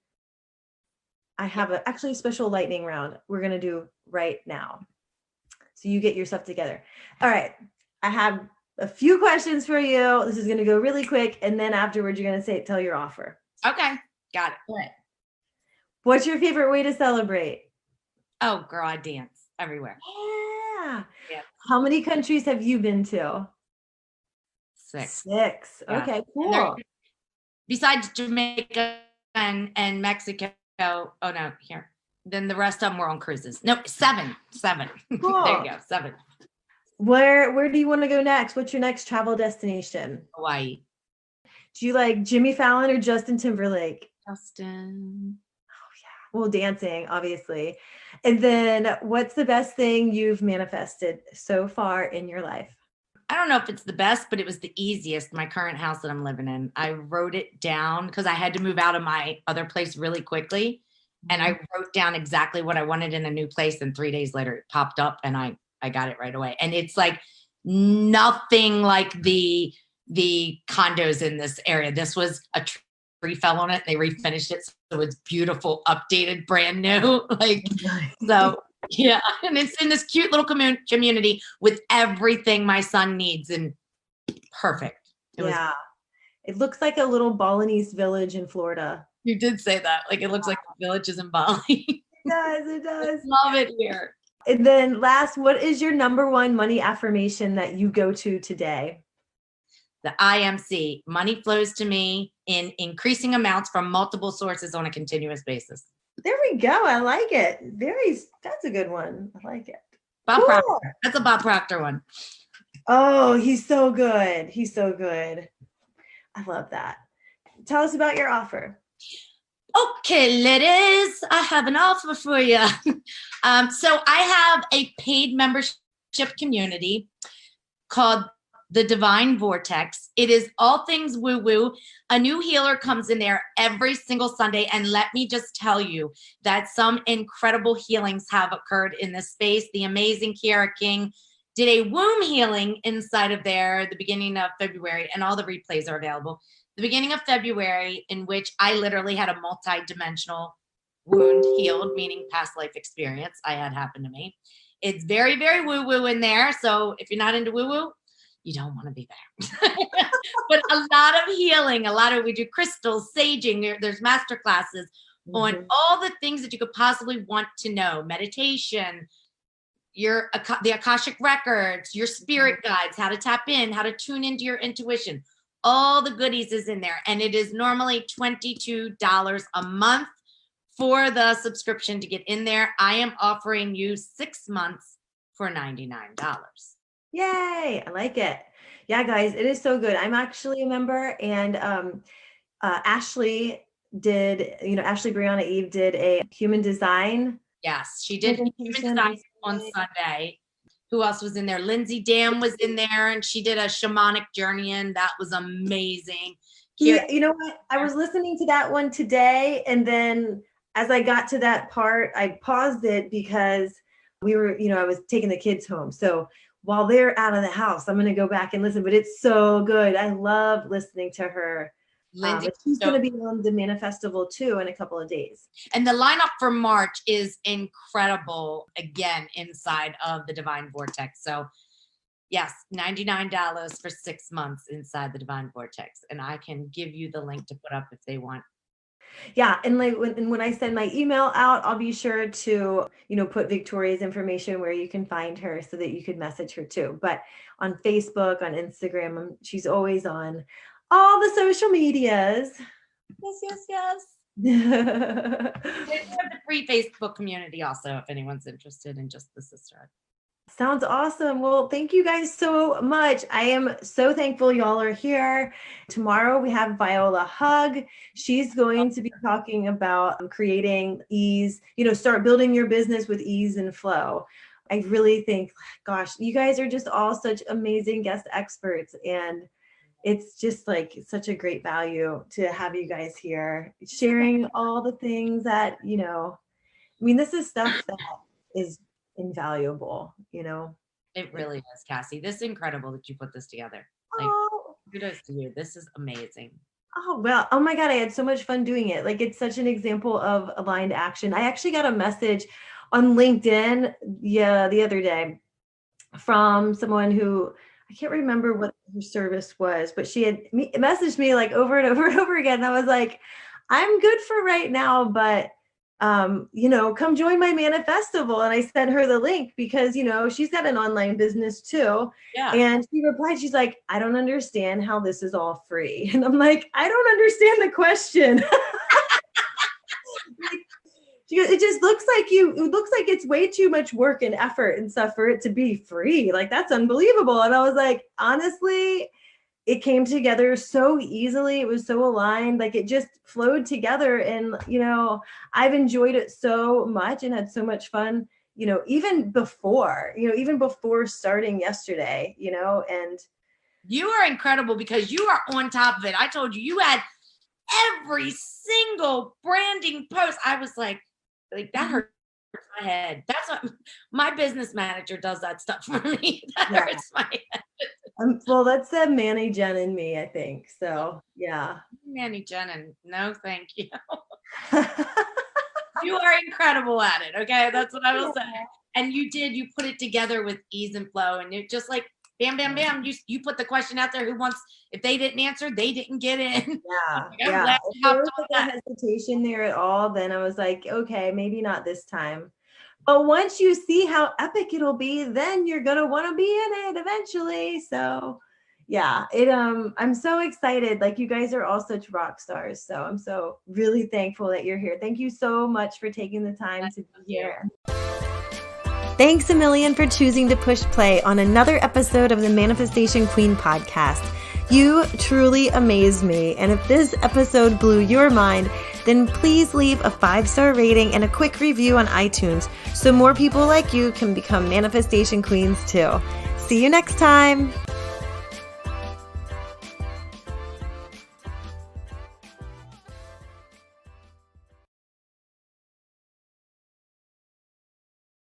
I have actually a special lightning round we're going to do right now. So you get your stuff together. All right. I have a few questions for you. This is going to go really quick. And then afterwards, you're going to tell your offer. Okay. Got it. All right. What's your favorite way to celebrate? Oh, girl, I dance everywhere. Yeah. How many countries have you been to? 6. Yeah. Okay, cool. Besides Jamaica and Mexico. Oh no, here. Then the rest of them were on cruises. No, seven. Cool. There you go, 7. Where do you want to go next? What's your next travel destination? Hawaii. Do you like Jimmy Fallon or Justin Timberlake? Justin. Well, dancing, obviously. And then what's the best thing you've manifested so far in your life? I don't know if it's the best, but it was the easiest. My current house that I'm living in. I wrote it down because I had to move out of my other place really quickly. And I wrote down exactly what I wanted in a new place. And 3 days later it popped up and I got it right away. And it's like nothing like the condos in this area. This was a tree fell on it. They refinished it. So it's beautiful, updated, brand new. Like, so yeah. And it's in this cute little community with everything my son needs and perfect. It looks like a little Balinese village in Florida. You did say that. Like, it looks like the villages in Bali. It does. Love it here. And then last, what is your number one money affirmation that you go to today? The IMC, money flows to me in increasing amounts from multiple sources on a continuous basis. There we go. I like it. That's a good one. I like it. Bob Proctor. That's a Bob Proctor one. Oh, he's so good. He's so good. I love that. Tell us about your offer. Okay, ladies, I have an offer for you. So I have a paid membership community called The Divine Vortex. It is all things woo-woo. A new healer comes in there every single Sunday. And let me just tell you that some incredible healings have occurred in this space. The amazing Kiara King did a womb healing inside of there at the beginning of February, and all the replays are available. The beginning of February, in which I literally had a multi-dimensional wound healed, meaning past life experience I had happened to me. It's very, very woo-woo in there. So if you're not into woo-woo, you don't want to be there. But a lot of healing, we do crystals, saging, there's master classes on all the things that you could possibly want to know. Meditation, the Akashic records, your spirit guides, how to tap in, how to tune into your intuition. All the goodies is in there. And it is normally $22 a month for the subscription to get in there. I am offering you 6 months for $99. Yay. I like it. Yeah, guys, it is so good. I'm actually a member, and Ashley Brianna Eve did a human design. Yes, she did human design on Sunday. Who else was in there? Lindsay Dam was in there, and she did a shamanic journey in. That was amazing. Yeah, you know what? I was listening to that one today, and then as I got to that part, I paused it because I was taking the kids home. So while they're out of the house, I'm going to go back and listen, but it's so good. I love listening to her. Lindsay, she's going to be on the Manifestival too in a couple of days. And the lineup for March is incredible, again, inside of the Divine Vortex. So yes, $99 for 6 months inside the Divine Vortex. And I can give you the link to put up if they want. Yeah. And when I send my email out, I'll be sure to, put Victoria's information where you can find her so that you could message her too. But on Facebook, on Instagram, she's always on all the social medias. Yes. We have the free Facebook community also, if anyone's interested in just the Sisterhood. Sounds awesome. Well, thank you guys so much. I am so thankful y'all are here. Tomorrow we have Viola Hug. She's going to be talking about creating ease, start building your business with ease and flow. I really think, gosh, you guys are just all such amazing guest experts, and it's just like such a great value to have you guys here sharing all the things that, this is stuff that is invaluable, It really is, Cassie. This is incredible that you put this together. Kudos to you. This is amazing. Oh, well, oh my God, I had so much fun doing it. Like, it's such an example of aligned action. I actually got a message on LinkedIn the other day from someone who, I can't remember what her service was, but she had messaged me like over and over and over again. And I was like, I'm good for right now, but come join my Manifestival. And I sent her the link because, she's got an online business too. Yeah. And she replied, she's like, I don't understand how this is all free. And I'm like, I don't understand the question. She goes, it looks like it's way too much work and effort and stuff for it to be free. Like, that's unbelievable. And I was like, honestly, it came together so easily. It was so aligned. Like, it just flowed together. And, I've enjoyed it so much and had so much fun, even before starting yesterday, and you are incredible because you are on top of it. I told you had every single branding post. I was like that hurts my head. That's what my business manager does, that stuff for me. That hurts my head. Well, that's the Manny Jen in me, I think. So yeah. Manny Jen, and no, thank you. You are incredible at it. Okay. That's what I will say. And you put it together with ease and flow, and it just like, bam, bam, bam. You put the question out there. If they didn't answer, they didn't get in. Yeah. If there was like a hesitation there at all, then I was like, okay, maybe not this time. But once you see how epic it'll be, then you're going to want to be in it eventually. So yeah, I'm so excited. Like, you guys are all such rock stars. So I'm so really thankful that you're here. Thank you so much for taking the time to be here. Thanks a million for choosing to push play on another episode of the Manifestation Queen podcast. You truly amazed me. And if this episode blew your mind, then please leave a 5-star rating and a quick review on iTunes so more people like you can become manifestation queens too. See you next time.